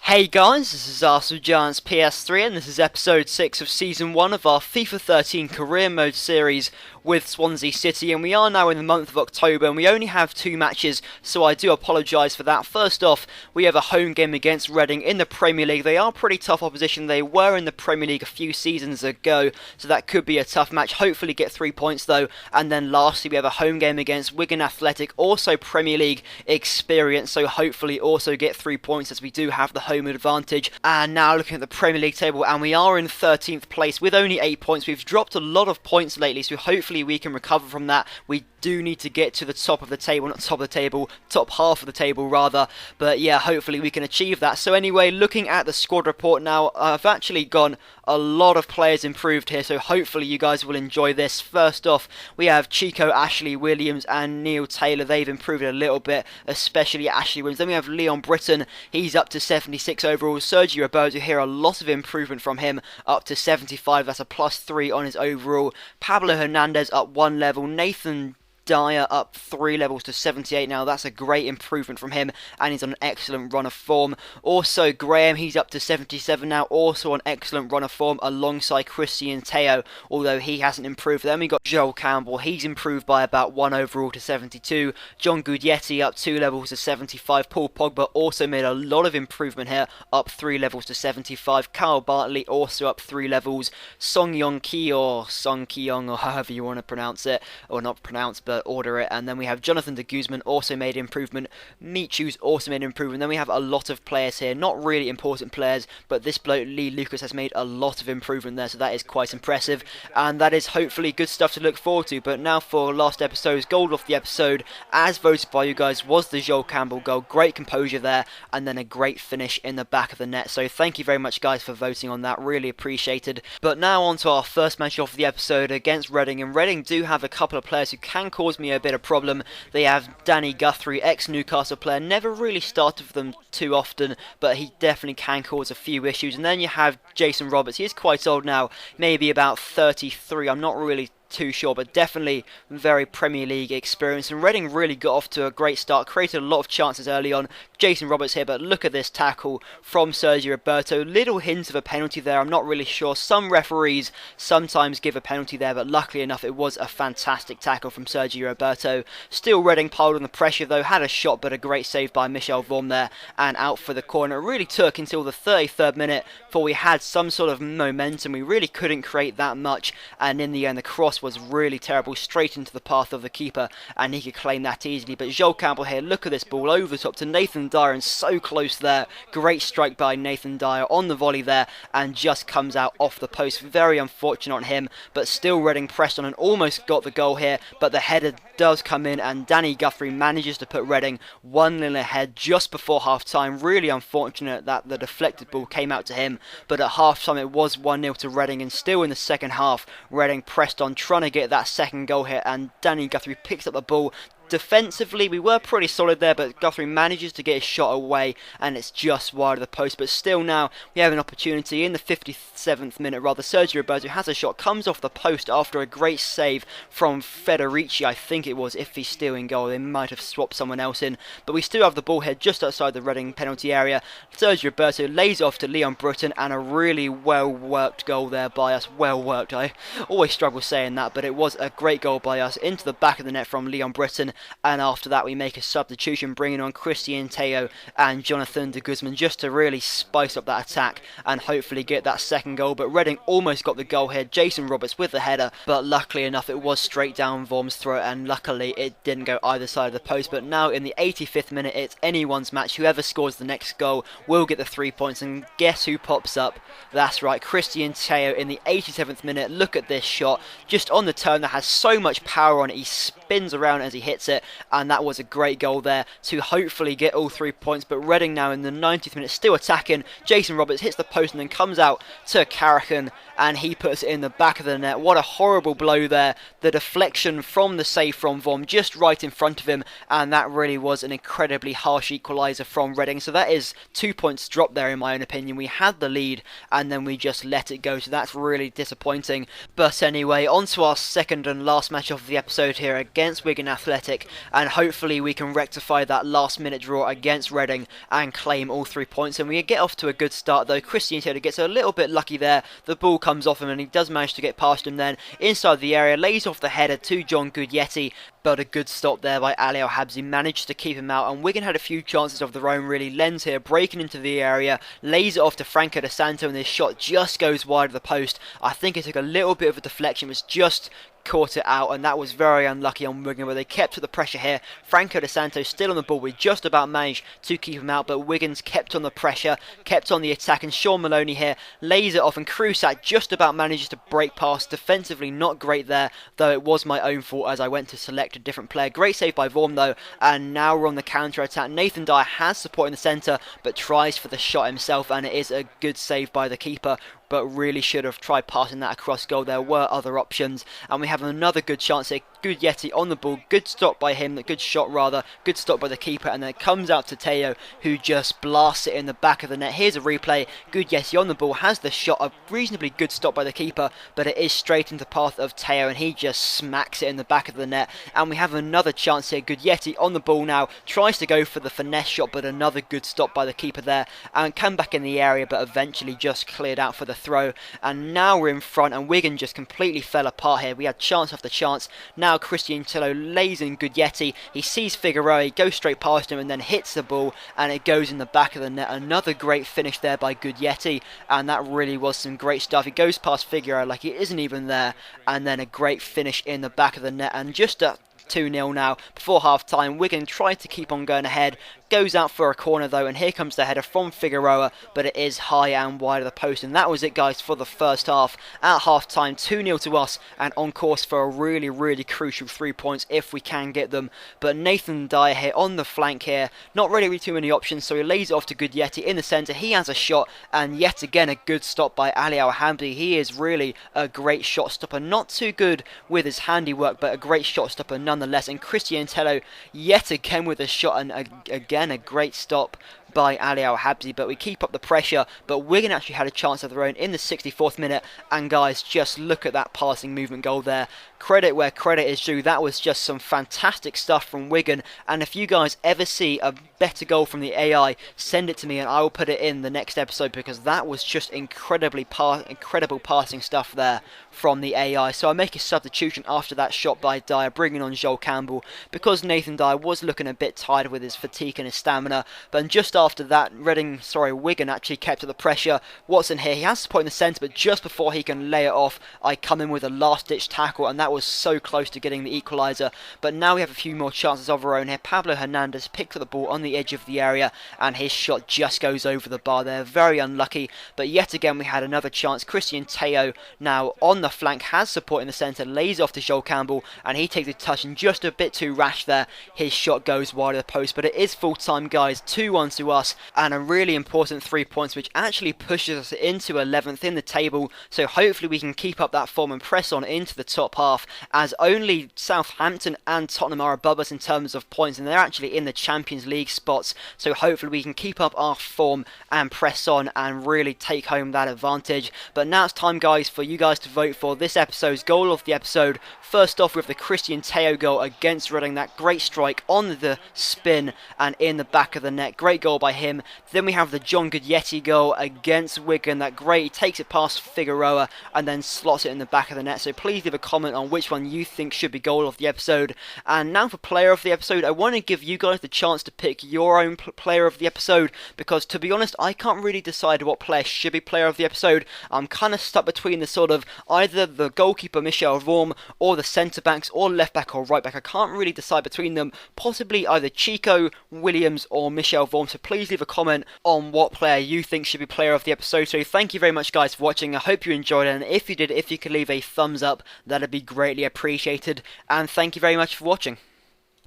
Hey guys, this is Arsenal Giants PS3 and this is episode 6 of season 1 of our FIFA 13 career mode series with Swansea City, and we are now in the month of October and we only have 2 matches, so I do apologise for that. First off, we have a home game against Reading in the Premier League. They are pretty tough opposition. They were in the Premier League a few seasons ago, so that could be a tough match. Hopefully get 3 points though. And then lastly, we have a home game against Wigan Athletic, also Premier League experience, so hopefully also get 3 points as we do have the home advantage. And now looking at the Premier League table, and we are in 13th place with only 8 points. We've dropped a lot of points lately, so hopefully we can recover from that. We do need to get to the top of the table, not top of the table, top half of the table rather, but yeah, hopefully we can achieve that. So anyway, looking at the squad report now, I've actually gone a lot of players improved here, so hopefully you guys will enjoy this. First off, we have Chico, Ashley Williams and Neil Taylor. They've improved a little bit, especially Ashley Williams. Then we have Leon Britton, he's up to 76 overall. Sergio Roberto here, a lot of improvement from him, up to 75, that's a +3 on his overall. Pablo Hernandez up 1 level. Nathan Dyer up 3 levels to 78 now. That's a great improvement from him, and he's on an excellent run of form. Also, Graham, he's up to 77 now, also on excellent run of form, alongside Christian Teo, although he hasn't improved. Then we got Joel Campbell, he's improved by about 1 overall to 72. John Guidetti up 2 levels to 75. Paul Pogba also made a lot of improvement here, up 3 levels to 75. Kyle Bartley also up 3 levels. Song Yong Ki, or Song Kyong, or however you want to pronounce it, or not pronounce, but order it. And then we have Jonathan de Guzman also made improvement. Michu's also made improvement. Then we have a lot of players here, not really important players, but this bloke Lee Lucas has made a lot of improvement there, so that is quite impressive, and that is hopefully good stuff to look forward to. But now for last episode's goal of the episode, as voted by you guys, was the Joel Campbell goal. Great composure there, and then a great finish in the back of the net, so thank you very much guys for voting on that, really appreciated. But now on to our first match of the episode against Reading, and Reading do have a couple of players who can cause me a bit of problem. They have Danny Guthrie, ex-Newcastle player, never really started for them too often, but he definitely can cause a few issues. And then you have Jason Roberts. He is quite old now, maybe about 33, I'm not really too sure, but definitely very Premier League experience. And Reading really got off to a great start, created a lot of chances early on. Jason Roberts here, but look at this tackle from Sergio Roberto. Little hints of a penalty there, I'm not really sure. Some referees sometimes give a penalty there, but luckily enough it was a fantastic tackle from Sergio Roberto. Still Reading piled on the pressure though, had a shot but a great save by Michel Vorm there, and out for the corner. It really took until the 33rd minute before we had some sort of momentum. We really couldn't create that much, and in the end the cross was really terrible, straight into the path of the keeper, and he could claim that easily. But Joel Campbell here, look at this ball over the top to Nathan Dyer, and so close there. Great strike by Nathan Dyer on the volley there, and just comes out off the post. Very unfortunate on him, but still Reading pressed on and almost got the goal here, but the header does come in, and Danny Guthrie manages to put Reading 1-0 ahead just before half time. Really unfortunate that the deflected ball came out to him, but at half time it was 1-0 to Reading, and still in the second half Reading pressed on, trying to get that second goal here, and Danny Guthrie picks up the ball. Defensively, we were pretty solid there, but Guthrie manages to get his shot away, and it's just wide of the post. But still now, we have an opportunity in the 57th minute, rather. Sergio Roberto has a shot, comes off the post after a great save from Federici, I think it was, if he's still in goal. They might have swapped someone else in, but we still have the ball here just outside the Reading penalty area. Sergio Roberto lays off to Leon Britton, and a really well-worked goal there by us. Well-worked, I always struggle saying that, but it was a great goal by us into the back of the net from Leon Britton. And after that we make a substitution, bringing on Christian Teo and Jonathan de Guzman just to really spice up that attack and hopefully get that second goal. But Reading almost got the goal here, Jason Roberts with the header, but luckily enough it was straight down Vorm's throat, and luckily it didn't go either side of the post. But now in the 85th minute it's anyone's match. Whoever scores the next goal will get the 3 points, and guess who pops up? That's right, Christian Teo in the 87th minute. Look at this shot, just on the turn, that has so much power on it. He spins around as he hits it, and that was a great goal there to hopefully get all 3 points. But Reading now in the 90th minute still attacking. Jason Roberts hits the post and then comes out to Carrican, and he puts it in the back of the net. What a horrible blow there. The deflection from the save from Vorm just right in front of him, and that really was an incredibly harsh equaliser from Reading. So that is 2 points dropped there in my own opinion. We had the lead and then we just let it go, so that's really disappointing. But anyway, on to our second and last match of the episode here against Wigan Athletic. kick, and hopefully we can rectify that last minute draw against Reading and claim all 3 points. And we get off to a good start though. Christian Taylor gets a little bit lucky there. The ball comes off him and he does manage to get past him then inside the area, lays off the header to John Guglietti, but a good stop there by Ali Al-Habsi managed to keep him out, and Wigan had a few chances of their own really. Lenz here breaking into the area, lays it off to Franco De Santo, and this shot just goes wide of the post. I think it took a little bit of a deflection, was just caught it out, and that was very unlucky on Wigan, but they kept to the pressure here. Franco De Santo still on the ball. We just about managed to keep him out, but Wigan's kept on the pressure, kept on the attack, and Sean Maloney here lays it off, and Krusak just about manages to break past. Defensively not great there, though it was my own fault as I went to select a different player. Great save by Vorm though, and now we're on the counter attack. Nathan Dyer has support in the centre, but tries for the shot himself, and it is a good save by the keeper, but really should have tried passing that across goal. There were other options, and we have another good chance here. Guglietti on the ball, good stop by him, good shot rather, good stop by the keeper, and then it comes out to Teo, who just blasts it in the back of the net. Here's a replay. Guglietti on the ball, has the shot, a reasonably good stop by the keeper, but it is straight into the path of Teo, and he just smacks it in the back of the net. And we have another chance here. Guglietti on the ball now, tries to go for the finesse shot, but another good stop by the keeper there, and come back in the area, but eventually just cleared out for the throw. And now we're in front, and Wigan just completely fell apart here. We had chance after chance. Now Christian Tillo lays in Guglietti. He sees Figueroa, he goes straight past him and then hits the ball, and it goes in the back of the net. Another great finish there by Guglietti, and that really was some great stuff. He goes past Figueroa like he isn't even there, and then a great finish in the back of the net. And just a 2-0 now before half time. Wigan tried to keep on going ahead, goes out for a corner though, and here comes the header from Figueroa, but it is high and wide of the post. And that was it guys for the first half. At half time, 2-0 to us, and on course for a really crucial 3 points if we can get them. But Nathan Dyer here on the flank here, not really with too many options, so he lays it off to Guglietti in the centre. He has a shot, and yet again a good stop by Ali Al-Hamdi. He is really a great shot stopper, not too good with his handiwork, but a great shot stopper nonetheless. And Christian Tello yet again with a shot, and again a great stop by Ali Al-Habsi, but we keep up the pressure. But Wigan actually had a chance of their own in the 64th minute, and guys, just look at that passing movement goal there. Credit where credit is due. That was just some fantastic stuff from Wigan, and if you guys ever see a better goal from the AI, send it to me and I will put it in the next episode, because that was just incredible passing stuff there from the AI. So I make a substitution after that shot by Dyer, bringing on Joel Campbell, because Nathan Dyer was looking a bit tired with his fatigue and his stamina. But just after that, Wigan actually kept at the pressure. Watson here, he has support in the centre, but just before he can lay it off, I come in with a last-ditch tackle, and that was so close to getting the equaliser. But now we have a few more chances of our own here. Pablo Hernandez picks up the ball on the edge of the area, and his shot just goes over the bar there. Very unlucky, but yet again we had another chance. Christian Teo now on the flank, has support in the centre, lays off to Joel Campbell, and he takes a touch, and just a bit too rash there. His shot goes wide of the post, but it is full time guys, 2-1 to us, and a really important 3 points, which actually pushes us into 11th in the table. So hopefully we can keep up that form and press on into the top half, as only Southampton and Tottenham are above us in terms of points, and they're actually in the Champions League spots. So hopefully we can keep up our form and press on and really take home that advantage. But now it's time guys for you guys to vote for this episode's goal of the episode. First off, with the Christian Teo goal against Reading, that great strike on the spin and in the back of the net. Great goal by him. Then we have the John Guglietti goal against Wigan. That great, he takes it past Figueroa and then slots it in the back of the net. So please leave a comment on which one you think should be goal of the episode. And now for player of the episode, I want to give you guys the chance to pick your own player of the episode, because to be honest, I can't really decide what player should be player of the episode. I'm kind of stuck between the sort of either the goalkeeper Michel Vorm, or the centre backs, or left back or right back. I can't really decide between them. Possibly either Chico, Williams, or Michel Vorm. So please leave a comment on what player you think should be player of the episode. So thank you very much guys for watching. I hope you enjoyed it, and if you did, if you could leave a thumbs up, that'd be greatly appreciated. And thank you very much for watching.